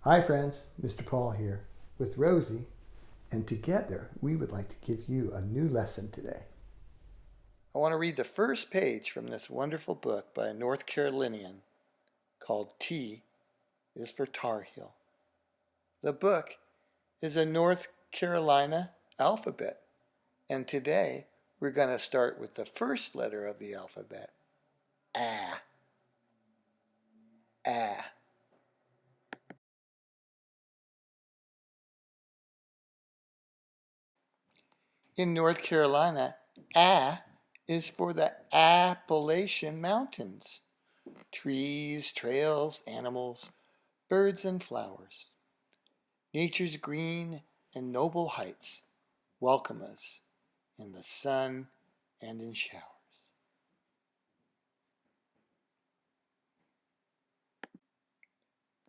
Hi friends, Mr. Paul here with Rosie, and together we would like to give you a new lesson today. I want to read the first page from this wonderful book by a North Carolinian called T is for Tar Heel. The book is a North Carolina alphabet, and today we're going to start with the first letter of the alphabet, A. A. In North Carolina, A is for the Appalachian Mountains. Trees, trails, animals, birds, and flowers. Nature's green and noble heights welcome us in the sun and in showers.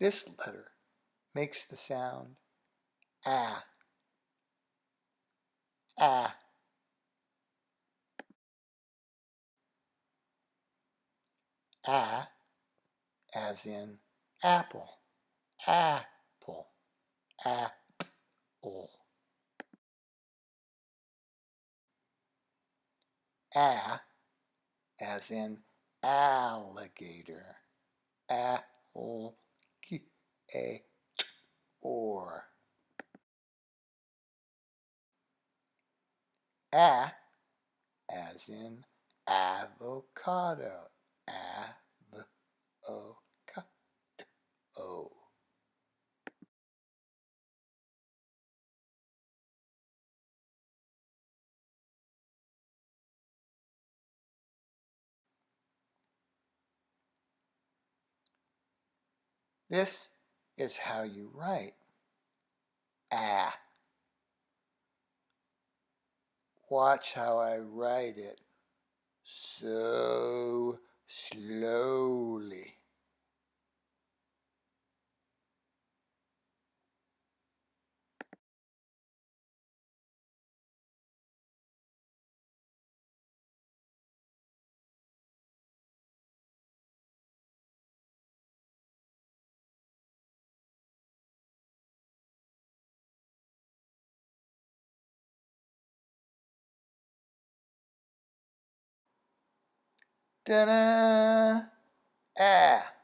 This letter makes the sound A. A. A as in apple. Apple. Apple. A as in alligator. Alligator. A as in avocado. Avocado. This is how you write A. Watch how I write it so slowly. Ta-da! A.